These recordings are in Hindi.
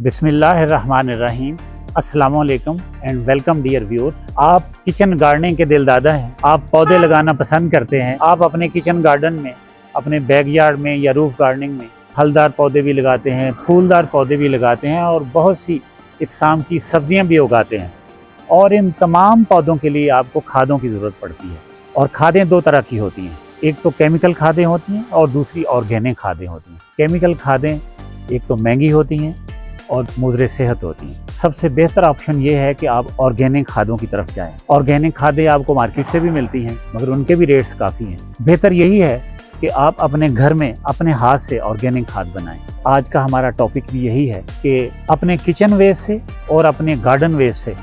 बिस्मिल्लाहिर्रहमानिर्रहीम। अस्सलामुअलैकुम एंड वेलकम डियर व्यूअर्स। आप किचन गार्डनिंग के दिलदादा हैं, आप पौधे लगाना पसंद करते हैं। आप अपने किचन गार्डन में, अपने बैकयार्ड में या रूफ गार्डनिंग में फलदार पौधे भी लगाते हैं, फूलदार पौधे भी लगाते हैं और बहुत सी इकसाम की सब्जियां भी उगाते हैं। और इन तमाम पौधों के लिए आपको खादों की ज़रूरत पड़ती है। और खादें दो तरह की होती हैं, एक तो केमिकल खादें होती हैं और दूसरी ऑर्गेनिक खादें होती हैं। केमिकल खादें एक तो महंगी होती हैं और मुज़रे सेहत होती हैं। सबसे बेहतर ऑप्शन ये है कि आप ऑर्गेनिक खादों की तरफ जाएं। ऑर्गेनिक खादें आपको मार्केट से भी मिलती हैं, मगर उनके भी रेट्स काफ़ी हैं। बेहतर यही है कि आप अपने घर में अपने हाथ से ऑर्गेनिक खाद बनाएं। आज का हमारा टॉपिक भी यही है कि अपने किचन वेस्ट से और अपने गार्डन वेस्ट से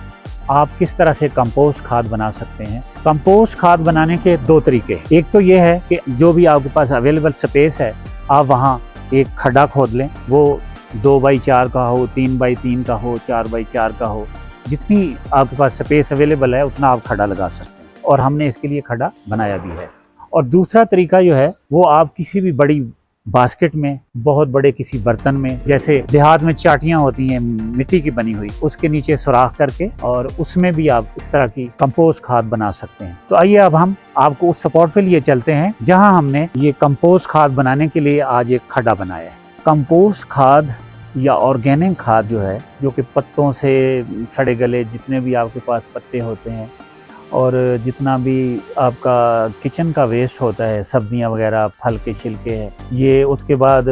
आप किस तरह से कंपोस्ट खाद बना सकते हैं। कंपोस्ट खाद बनाने के दो तरीके, एक तो ये है कि जो भी आपके पास अवेलेबल स्पेस है, आप वहाँ एक खड्डा खोद लें। वो 2x4 का हो, 3x3 का हो, 4x4 का हो, जितनी आपके पास स्पेस अवेलेबल है उतना आप खड्डा लगा सकते हैं। और हमने इसके लिए खड्डा बनाया भी है। और दूसरा तरीका जो है वो आप किसी भी बड़ी बास्केट में, बहुत बड़े किसी बर्तन में, जैसे देहात में चाटियां होती हैं मिट्टी की बनी हुई, उसके नीचे सुराख करके और उसमें भी आप इस तरह की कंपोस्ट खाद बना सकते हैं। तो आइए अब हम आपको उस स्पॉट पे लिए चलते हैं जहां हमने ये कंपोस्ट खाद बनाने के लिए आज एक खड्डा बनाया है। कंपोस्ट खाद या ऑर्गेनिक खाद जो है, जो कि पत्तों से, सड़े गले जितने भी आपके पास पत्ते होते हैं और जितना भी आपका किचन का वेस्ट होता है, सब्जियां वगैरह, फल के छिलके हैं, ये उसके बाद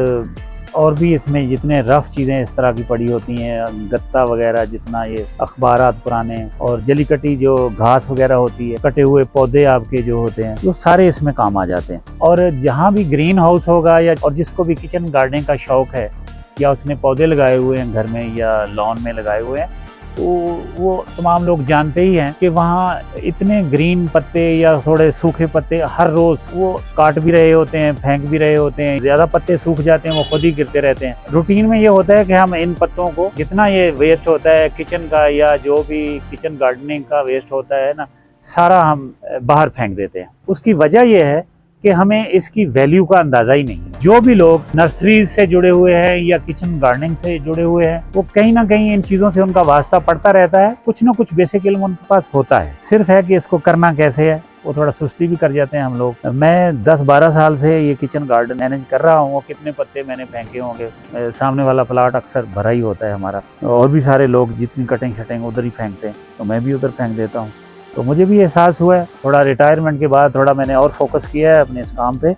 और भी इसमें जितने रफ़ चीज़ें इस तरह की पड़ी होती हैं, गत्ता वगैरह, जितना ये अखबारात पुराने और जली कटी जो घास वगैरह होती है, कटे हुए पौधे आपके जो होते हैं, वो सारे इसमें काम आ जाते हैं। और जहाँ भी ग्रीन हाउस होगा या और जिसको भी किचन गार्डनिंग का शौक़ है या उसने पौधे लगाए हुए हैं घर में या लॉन में लगाए हुए हैं, तो वो तमाम लोग जानते ही हैं कि वहाँ इतने ग्रीन पत्ते या थोड़े सूखे पत्ते हर रोज़ वो काट भी रहे होते हैं, फेंक भी रहे होते हैं। ज़्यादा पत्ते सूख जाते हैं, वो खुद ही गिरते रहते हैं। रूटीन में ये होता है कि हम इन पत्तों को, जितना ये वेस्ट होता है किचन का या जो भी किचन गार्डनिंग का वेस्ट होता है ना, सारा हम बाहर फेंक देते हैं। उसकी वजह यह है कि हमें इसकी वैल्यू का अंदाजा ही नहीं है। जो भी लोग नर्सरी से जुड़े हुए हैं या किचन गार्डनिंग से जुड़े हुए हैं, वो कहीं ना कहीं इन चीज़ों से उनका वास्ता पड़ता रहता है। कुछ ना कुछ बेसिक इल्म उनके पास होता है, सिर्फ है कि इसको करना कैसे है। वो थोड़ा सुस्ती भी कर जाते हैं हम लोग। मैं 10-12 साल से ये किचन गार्डन मैनेज कर रहा हूँ। कितने पत्ते मैंने फेंके होंगे। सामने वाला प्लाट अक्सर भरा ही होता है हमारा, और भी सारे लोग जितनी कटिंग शटिंग उधर ही फेंकते हैं, तो मैं भी उधर फेंक देता हूँ। तो मुझे भी एहसास हुआ है, थोड़ा रिटायरमेंट के बाद थोड़ा मैंने और फोकस किया है अपने इस काम पे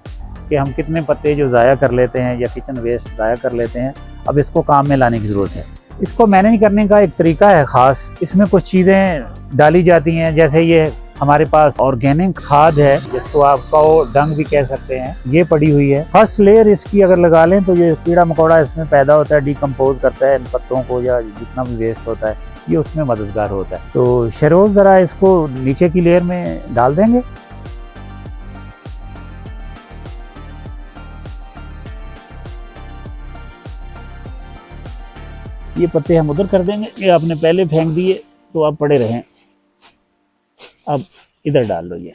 कि हम कितने पत्ते जो ज़ाया कर लेते हैं या किचन वेस्ट ज़ाया कर लेते हैं, अब इसको काम में लाने की ज़रूरत है। इसको मैनेज करने का एक तरीका है ख़ास। इसमें कुछ चीज़ें डाली जाती हैं, जैसे ये हमारे पास ऑर्गेनिक खाद है, जिसको आप काओ डंग भी कह सकते हैं, ये पड़ी हुई है। फर्स्ट लेयर इसकी अगर लगा लें तो ये कीड़ा मकोड़ा इसमें पैदा होता है, डिकम्पोज करता है इन पत्तों को या जितना भी वेस्ट होता है, ये उसमें मददगार होता है। तो शरोज ज़रा इसको नीचे की लेयर में डाल देंगे। ये पत्ते हम उधर कर देंगे, ये आपने पहले फेंक दिए तो आप पड़े रहें, अब इधर डाल लो। ये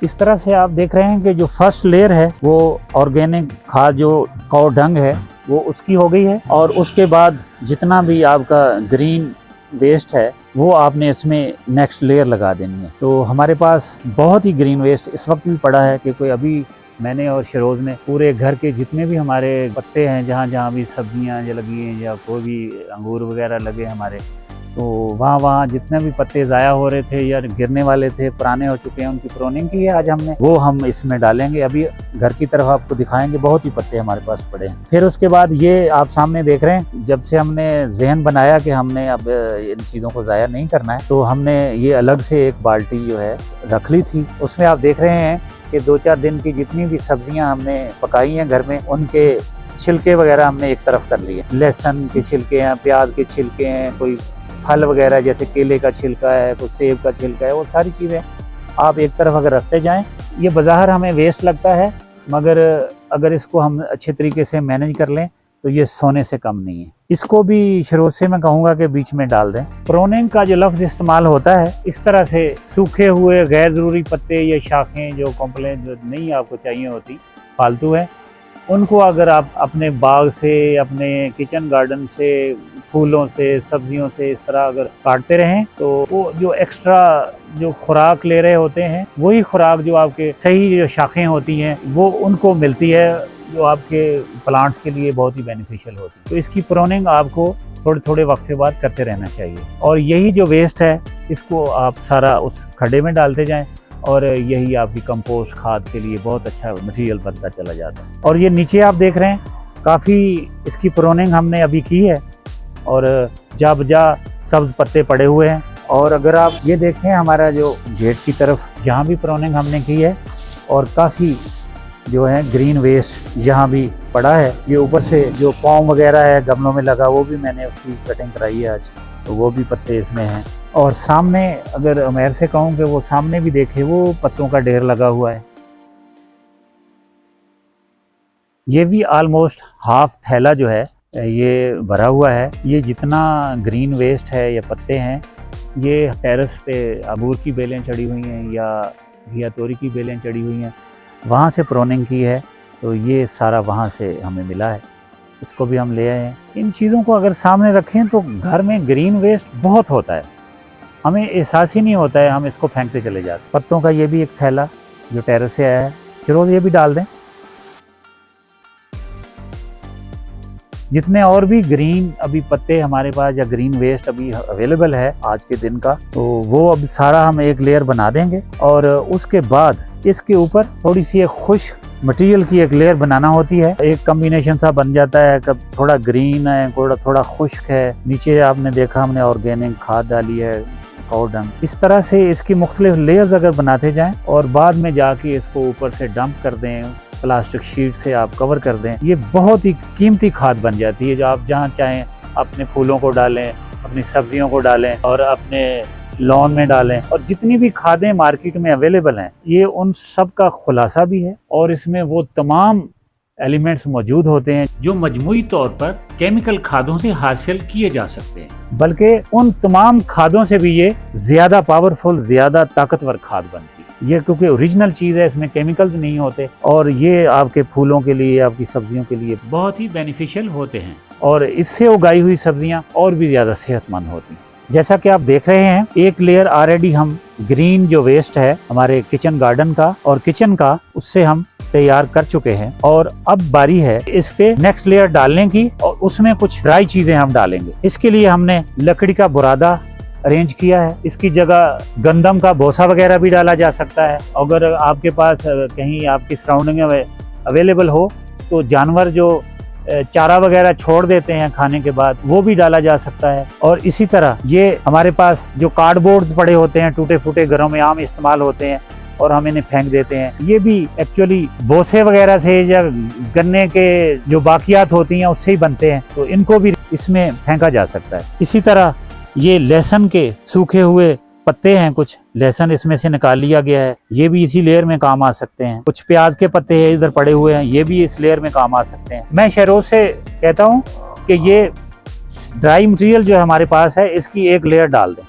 इस तरह से आप देख रहे हैं कि जो फर्स्ट लेयर है वो ऑर्गेनिक खाद जो काऊ डंग है वो उसकी हो गई है। और उसके बाद जितना भी आपका ग्रीन वेस्ट है वो आपने इसमें नेक्स्ट लेयर लगा देनी है। तो हमारे पास बहुत ही ग्रीन वेस्ट इस वक्त भी पड़ा है कि कोई अभी मैंने और शरोज़ ने पूरे घर के जितने भी हमारे पत्ते हैं, जहाँ जहाँ भी सब्जियाँ जो लगी हैं या कोई भी अंगूर वगैरह लगे हमारे, तो वहाँ जितने भी पत्ते ज़ाया हो रहे थे या गिरने वाले थे, पुराने हो चुके हैं, उनकी प्रोनिंग की है आज हमने, वो हम इसमें डालेंगे। अभी घर की तरफ आपको दिखाएंगे, बहुत ही पत्ते हमारे पास पड़े हैं। फिर उसके बाद ये आप सामने देख रहे हैं, जब से हमने जहन बनाया कि हमने अब इन चीज़ों को ज़ाया नहीं करना है, तो हमने ये अलग से एक बाल्टी जो है रख ली थी। उसमें आप देख रहे हैं कि 2-4 दिन की जितनी भी सब्जियां हमने पकाई हैं घर में, उनके छिलके वगैरह हमने एक तरफ कर लिए। लहसुन के छिलके हैं, प्याज के छिलके हैं, कोई फल वगैरह जैसे केले का छिलका है, कोई सेब का छिलका है, वो सारी चीज़ें आप एक तरफ अगर रखते जाएं, ये बाज़ार हमें वेस्ट लगता है, मगर अगर इसको हम अच्छे तरीके से मैनेज कर लें तो ये सोने से कम नहीं है। इसको भी शरोज से मैं कहूँगा कि बीच में डाल दें। प्रोनिंग का जो लफ्ज़ इस्तेमाल होता है, इस तरह से सूखे हुए गैर ज़रूरी पत्ते या शाखें जो कॉम्प्लेन जो नहीं आपको चाहिए होती, फालतू है, उनको अगर आप अपने बाग से, अपने किचन गार्डन से, फूलों से, सब्जियों से इस तरह अगर काटते रहें तो वो जो एक्स्ट्रा जो खुराक ले रहे होते हैं वही खुराक जो आपके सही जो शाखें होती हैं वो उनको मिलती है, जो आपके प्लांट्स के लिए बहुत ही बेनिफिशियल होती है। तो इसकी प्रोनिंग आपको थोड़े थोड़े वक्फे बाद करते रहना चाहिए। और यही जो वेस्ट है इसको आप सारा उस खड्डे में डालते जाएं और यही आपकी कंपोस्ट खाद के लिए बहुत अच्छा मटेरियल बनता चला जाता है। और ये नीचे आप देख रहे हैं काफ़ी इसकी प्रोनिंग हमने अभी की है और जा बजा सब्ज पत्ते पड़े हुए हैं। और अगर आप ये देखें हमारा जो गेट की तरफ यहाँ भी प्रोनिंग हमने की है और काफ़ी जो है ग्रीन वेस्ट यहाँ भी पड़ा है। ये ऊपर से जो पॉम वगैरह है गमलों में लगा वो भी मैंने उसकी कटिंग कराई है आज, तो वो भी पत्ते इसमें हैं। और सामने अगर उमैर से कहूँ कि वो सामने भी देखे वो पत्तों का ढेर लगा हुआ है। ये भी ऑलमोस्ट हाफ थैला जो है ये भरा हुआ है। ये जितना ग्रीन वेस्ट है या पत्ते हैं ये टेरेस पे अबूर की बेलें चढ़ी हुई हैं या घिया तोरी की बेलें चढ़ी हुई हैं, वहाँ से प्रोनिंग की है, तो ये सारा वहाँ से हमें मिला है, इसको भी हम ले आए हैं। इन चीज़ों को अगर सामने रखें तो घर में ग्रीन वेस्ट बहुत होता है, हमें एहसास ही नहीं होता है, हम इसको फेंकते चले जाते। पत्तों का ये भी एक थैला जो टेरेस से आया है, चलो ये भी डाल दें। जितने और भी ग्रीन अभी पत्ते हमारे पास या ग्रीन वेस्ट अभी अवेलेबल है आज के दिन का, तो वो अब सारा हम एक लेयर बना देंगे और उसके बाद इसके ऊपर थोड़ी सी एक खुश्क मटेरियल की एक लेयर बनाना होती है। एक कॉम्बिनेशन सा बन जाता है, कब थोड़ा ग्रीन है, थोड़ा खुश्क है। नीचे आपने देखा हमने ऑर्गेनिक खाद डाली है, डंग। इस तरह से इसकी मुख्तलिफ लेयर्स अगर बनाते जाएं और बाद में जाके इसको ऊपर से डंप कर दें, प्लास्टिक शीट से आप कवर कर दें, ये बहुत ही कीमती खाद बन जाती है जो आप जहाँ चाहें अपने फूलों को डालें, अपनी सब्जियों को डालें और अपने लॉन में डालें। और जितनी भी खादें मार्केट में अवेलेबल हैं ये उन सब का खुलासा भी है और इसमें वो तमाम एलिमेंट्स मौजूद होते हैं जो मजमूई तौर पर केमिकल खादों से हासिल किए जा सकते हैं, बल्कि उन तमाम खादों से भी ये ज्यादा पावरफुल, ज्यादा ताकतवर खाद बनती है। ये क्योंकि ओरिजिनल चीज है, इसमें केमिकल्स नहीं होते और ये आपके फूलों के लिए, आपकी सब्जियों के लिए बहुत ही बेनिफिशियल होते हैं और इससे उगाई हुई सब्जियां और भी ज्यादा सेहतमंद होती हैं। जैसा कि आप देख रहे हैं एक लेयर ऑलरेडी हम ग्रीन जो वेस्ट है हमारे किचन गार्डन का और किचन का, उससे हम तैयार कर चुके हैं और अब बारी है इस पे नेक्स्ट लेयर डालने की और उसमें कुछ ड्राई चीजें हम डालेंगे। इसके लिए हमने लकड़ी का बुरादा अरेंज किया है। इसकी जगह गंदम का भूसा वगैरह भी डाला जा सकता है। अगर आपके पास कहीं आपकी सराउंडिंग में अवेलेबल हो तो जानवर जो चारा वगैरह छोड़ देते हैं खाने के बाद, वो भी डाला जा सकता है। और इसी तरह ये हमारे पास जो कार्डबोर्ड पड़े होते हैं, टूटे फूटे घरों में आम इस्तेमाल होते हैं और हम इन्हें फेंक देते हैं, ये भी एक्चुअली भूसे वगैरह से या गन्ने के जो बाकियात होती हैं उससे ही बनते हैं, तो इनको भी इसमें फेंका जा सकता है। इसी तरह ये लहसुन के सूखे हुए पत्ते हैं, कुछ लहसुन इसमें से निकाल लिया गया है, ये भी इसी लेयर में काम आ सकते हैं। कुछ प्याज के पत्ते हैं इधर पड़े हुए हैं, ये भी इस लेयर में काम आ सकते हैं। मैं शहरोज से कहता हूँ कि ये ड्राई मटेरियल जो हमारे पास है इसकी एक लेयर डाल दें।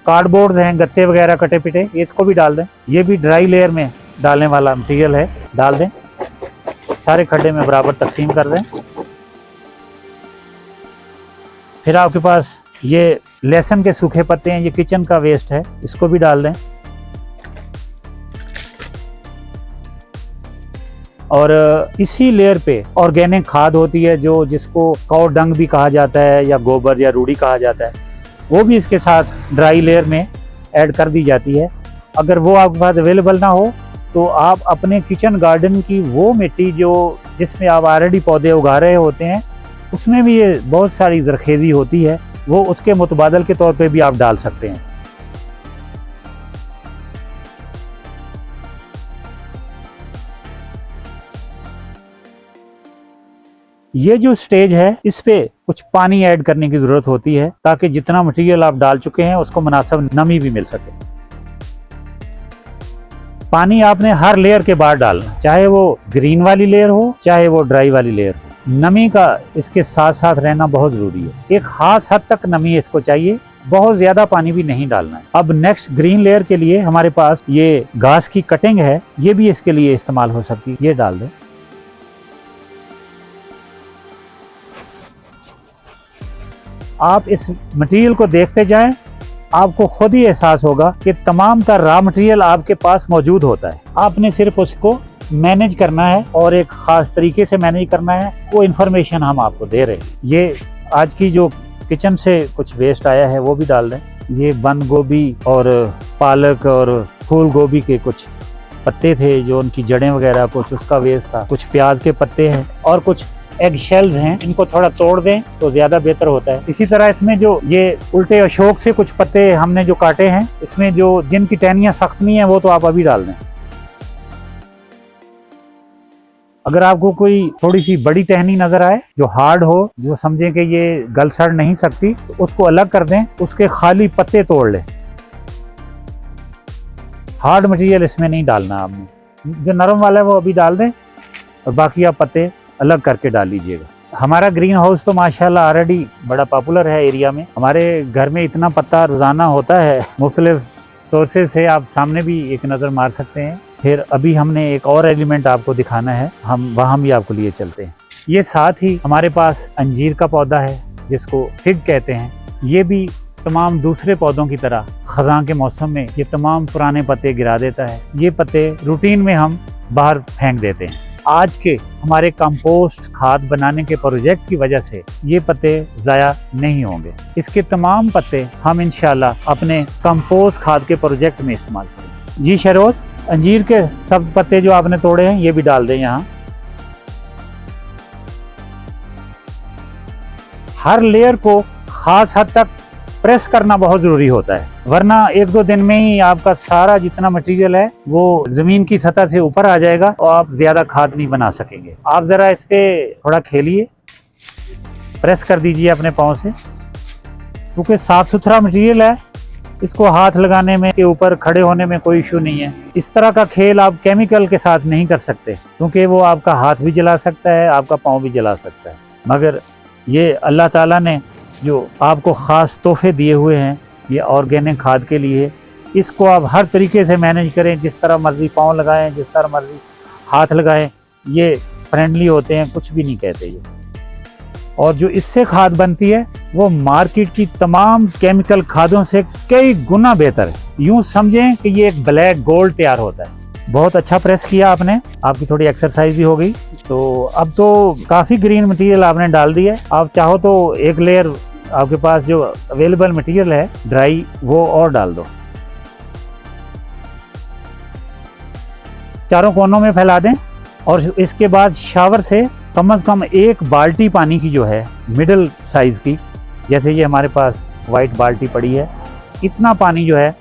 कार्डबोर्ड हैं, गत्ते वगैरह कटे पिटे, इसको भी डाल दें। ये भी ड्राई लेयर में डालने वाला मटेरियल है, डाल दें। सारे खड्डे में बराबर तकसीम कर दें। फिर आपके पास ये लहसुन के सूखे पत्ते हैं, ये किचन का वेस्ट है, इसको भी डाल दें। और इसी लेयर पे ऑर्गेनिक खाद होती है जो जिसको काऊ डंग भी कहा जाता है या गोबर या रूढ़ी कहा जाता है, वो भी इसके साथ ड्राई लेयर में ऐड कर दी जाती है। अगर वो आपके पास अवेलेबल ना हो तो आप अपने किचन गार्डन की वो मिट्टी जो जिसमें आप ऑलरेडी पौधे उगा रहे होते हैं उसमें भी ये बहुत सारी जरखेज़ी होती है, वो उसके मुतबादल के तौर पे भी आप डाल सकते हैं। ये जो स्टेज है इस पे कुछ पानी ऐड करने की जरूरत होती है ताकि जितना मटेरियल आप डाल चुके हैं उसको मुनासिब नमी भी मिल सके। पानी आपने हर लेयर के बाद डालना, चाहे वो ग्रीन वाली लेयर हो चाहे वो ड्राई वाली लेयर हो। नमी का इसके साथ साथ रहना बहुत जरूरी है। एक खास हद तक नमी इसको चाहिए बहुत ज्यादा पानी भी नहीं डालना है। अब नेक्स्ट ग्रीन लेयर के लिए हमारे पास ये घास की कटिंग है, ये भी इसके लिए इस्तेमाल हो सकती है, ये डाल दें। आप इस मटेरियल को देखते जाएं, आपको खुद ही एहसास होगा कि तमाम का रॉ मटेरियल आपके पास मौजूद होता है। आपने सिर्फ उसको मैनेज करना है और एक खास तरीके से मैनेज करना है, वो इन्फॉर्मेशन हम आपको दे रहे हैं। ये आज की जो किचन से कुछ वेस्ट आया है वो भी डाल दें। ये बंद गोभी और पालक और फूल गोभी के कुछ पत्ते थे, जो उनकी जड़ें वगैरह, कुछ उसका वेस्ट था। कुछ प्याज के पत्ते हैं और कुछ एग शेल्स हैं, इनको थोड़ा तोड़ दें तो ज्यादा बेहतर होता है। इसी तरह इसमें जो ये उल्टे अशोक से कुछ पत्ते हमने जो काटे हैं, इसमें जो जिनकी टहनियाँ सख्त नहीं है वो तो आप अभी डाल दें। अगर आपको कोई थोड़ी सी बड़ी टहनी नजर आए जो हार्ड हो, जो समझें कि ये गल सड़ नहीं सकती, तो उसको अलग कर दें, उसके खाली पत्ते तोड़ लें। हार्ड मटेरियल इसमें नहीं डालना आपने, जो नरम वाला है वो अभी डाल दें और बाकी आप पत्ते अलग करके डाल लीजिएगा। हमारा ग्रीन हाउस तो माशाल्लाह ऑलरेडी बड़ा पॉपुलर है एरिया में। हमारे घर में इतना पत्ता रोजाना होता है, मुख्तलिफ सोर्सेज से आप सामने भी एक नज़र मार सकते हैं। फिर अभी हमने एक और एलिमेंट आपको दिखाना है, हम वहाँ भी आपको लिए चलते हैं। ये साथ ही हमारे पास अंजीर का पौधा है जिसको फिग कहते हैं। ये भी तमाम दूसरे पौधों की तरह खज़ां के मौसम में ये तमाम पुराने पत्ते गिरा देता है। ये पत्ते रूटीन में हम बाहर फेंक देते हैं। आज के हमारे कंपोस्ट खाद बनाने के प्रोजेक्ट की वजह से ये पत्ते ज़ाया नहीं होंगे। इसके तमाम पत्ते हम इंशाल्लाह अपने कंपोस्ट खाद के प्रोजेक्ट में इस्तेमाल करेंगे। जी शहरोज, अंजीर के सब पत्ते जो आपने तोड़े हैं ये भी डाल दें यहाँ। हर लेयर को खास हद तक प्रेस करना बहुत जरूरी होता है, वरना एक दो दिन में ही आपका सारा जितना मटेरियल है वो जमीन की सतह से ऊपर आ जाएगा और आप ज्यादा खाद नहीं बना सकेंगे। आप जरा इस पे थोड़ा खेलिए, प्रेस कर दीजिए अपने पाँव से, क्योंकि साफ सुथरा मटेरियल है, इसको हाथ लगाने में के ऊपर खड़े होने में कोई इशू नहीं है। इस तरह का खेल आप केमिकल के साथ नहीं कर सकते, क्योंकि वो आपका हाथ भी जला सकता है, आपका पाँव भी जला सकता है। मगर ये अल्लाह ताला ने जो आपको ख़ास तोहफे दिए हुए हैं ये ऑर्गेनिक खाद के लिए, इसको आप हर तरीके से मैनेज करें, जिस तरह मर्जी पाँव लगाएं, जिस तरह मर्जी हाथ लगाएं, ये फ्रेंडली होते हैं, कुछ भी नहीं कहते ये। और जो इससे खाद बनती है वो मार्केट की तमाम केमिकल खादों से कई गुना बेहतर है। यूँ समझें कि ये एक ब्लैक गोल्ड तैयार होता है। बहुत अच्छा प्रेस किया आपने, आपकी थोड़ी एक्सरसाइज भी हो गई। तो अब तो काफ़ी ग्रीन मटेरियल आपने डाल दिया है। आप चाहो तो एक लेयर आपके पास जो अवेलेबल मटेरियल है ड्राई, वो और डाल दो, चारों कोनों में फैला दें। और इसके बाद शावर से कम से कम एक बाल्टी पानी की जो है मिडिल साइज़ की, जैसे ये हमारे पास वाइट बाल्टी पड़ी है, इतना पानी जो है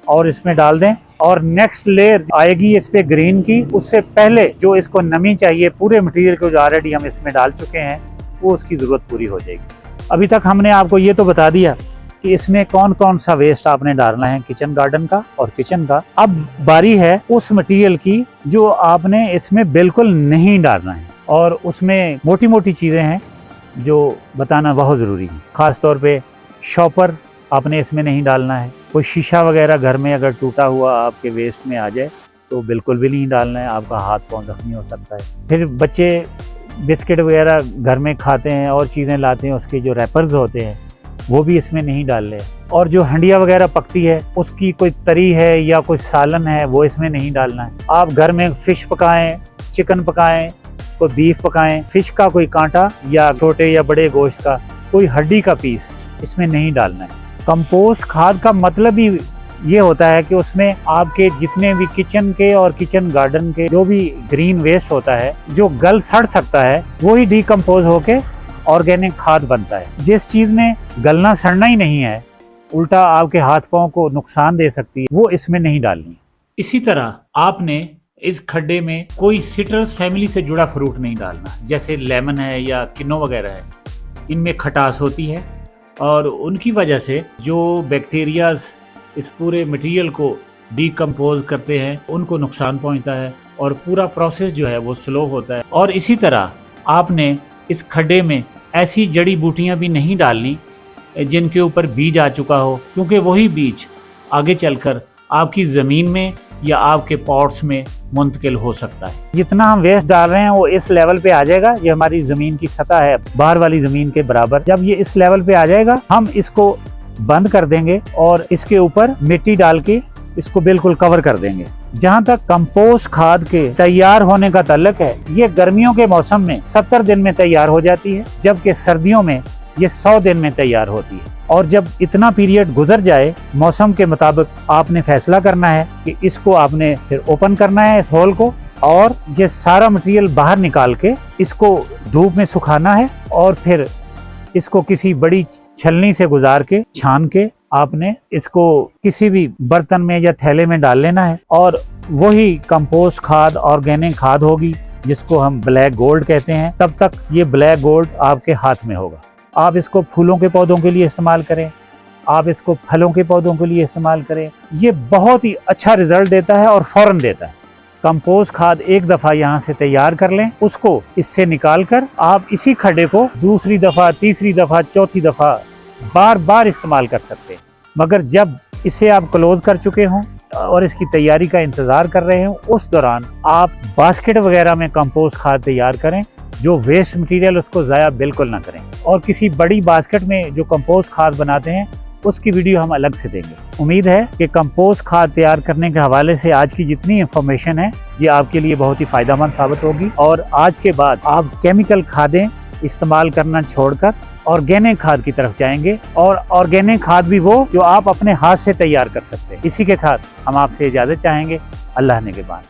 और इसमें डाल दें। और नेक्स्ट लेयर आएगी इस पे ग्रीन की, उससे पहले जो इसको नमी चाहिए पूरे मटेरियल को जो ऑलरेडी हम इसमें डाल चुके हैं, वो उसकी ज़रूरत पूरी हो जाएगी। अभी तक हमने आपको ये तो बता दिया कि इसमें कौन कौन सा वेस्ट आपने डालना है किचन गार्डन का और किचन का। अब बारी है उस मटेरियल की जो आपने इसमें बिल्कुल नहीं डालना है, और उसमें मोटी मोटी चीज़ें हैं जो बताना बहुत ज़रूरी है। ख़ास तौर पे शॉपर आपने इसमें नहीं डालना है। कोई शीशा वगैरह घर में अगर टूटा हुआ आपके वेस्ट में आ जाए तो बिल्कुल भी नहीं डालना है, आपका हाथ पाँव जख्मी हो सकता है। फिर बच्चे बिस्किट वगैरह घर में खाते हैं और चीज़ें लाते हैं, उसके जो रैपर्स होते हैं वो भी इसमें नहीं डालने। और जो हंडिया वगैरह पकती है उसकी कोई तरी है या कोई सालन है वो इसमें नहीं डालना है। आप घर में फ़िश पकाएं, चिकन पकाएं, कोई बीफ पकाएं, फ़िश का कोई कांटा या छोटे या बड़े गोश्त का कोई हड्डी का पीस इसमें नहीं डालना है। कंपोस्ट खाद का मतलब ही ये होता है कि उसमें आपके जितने भी किचन के और किचन गार्डन के जो भी ग्रीन वेस्ट होता है, जो गल सड़ सकता है, वही डिकम्पोज होके ऑर्गेनिक खाद बनता है। जिस चीज़ में गलना सड़ना ही नहीं है, उल्टा आपके हाथ पाँव को नुकसान दे सकती है, वो इसमें नहीं डालनी। इसी तरह आपने इस खड्डे में कोई सिट्रस फैमिली से जुड़ा फ्रूट नहीं डालना, जैसे लेमन है या किन्नो वगैरह है। इनमें खटास होती है और उनकी वजह से जो बैक्टीरियाज इस पूरे मटेरियल को डिकम्पोज करते हैं उनको नुकसान पहुंचता है और पूरा प्रोसेस जो है वो स्लो होता है। और इसी तरह आपने इस खड्डे में ऐसी जड़ी बूटियां भी नहीं डालनी जिनके ऊपर बीज आ चुका हो, क्योंकि वही बीज आगे चलकर आपकी ज़मीन में या आपके पॉट्स में मुंतकिल हो सकता है। जितना हम वेस्ट डाल रहे हैं वो इस लेवल पे आ जाएगा। ये हमारी ज़मीन की सतह है बाहर वाली ज़मीन के बराबर। जब ये इस लेवल पे आ जाएगा हम इसको बंद कर देंगे और इसके ऊपर मिट्टी डाल के इसको बिल्कुल कवर कर देंगे। जहाँ तक कंपोस्ट खाद के तैयार होने का ताल्लुक है, ये गर्मियों के मौसम में 70 दिन में तैयार हो जाती है, जबकि सर्दियों में ये 100 दिन में तैयार होती है। और जब इतना पीरियड गुजर जाए, मौसम के मुताबिक आपने फैसला करना है कि इसको आपने फिर ओपन करना है इस होल को, और ये सारा मटेरियल बाहर निकाल के इसको धूप में सुखाना है और फिर इसको किसी बड़ी छलनी से गुजार के छान के आपने इसको किसी भी बर्तन में या थैले में डाल लेना है, और वही कंपोस्ट खाद ऑर्गेनिक खाद होगी जिसको हम ब्लैक गोल्ड कहते हैं। तब तक ये ब्लैक गोल्ड आपके हाथ में होगा। आप इसको फूलों के पौधों के लिए इस्तेमाल करें, आप इसको फलों के पौधों के लिए इस्तेमाल करें। ये बहुत ही अच्छा रिजल्ट देता है और फौरन देता है। कंपोस्ट खाद एक दफ़ा यहाँ से तैयार कर लें, उसको इससे निकाल कर आप इसी खड्डे को दूसरी दफ़ा, तीसरी दफ़ा, चौथी दफ़ा बार बार इस्तेमाल कर सकते हैं। मगर जब इसे आप क्लोज कर चुके हों और इसकी तैयारी का इंतज़ार कर रहे हों, उस दौरान आप बास्केट वगैरह में कंपोस्ट खाद तैयार करें। जो वेस्ट मटेरियल उसको ज़ाया बिल्कुल ना करें, और किसी बड़ी बास्केट में जो कंपोस्ट खाद बनाते हैं उसकी वीडियो हम अलग से देंगे। उम्मीद है कि कंपोस्ट खाद तैयार करने के हवाले से आज की जितनी इंफॉर्मेशन है ये आपके लिए बहुत ही फ़ायदेमंद साबित होगी, और आज के बाद आप केमिकल खादें इस्तेमाल करना छोड़कर ऑर्गेनिक खाद की तरफ जाएंगे, और ऑर्गेनिक खाद भी वो जो आप अपने हाथ से तैयार कर सकते हैं। इसी के साथ हम आपसे इजाज़त चाहेंगे। अल्लाह ने के बाद।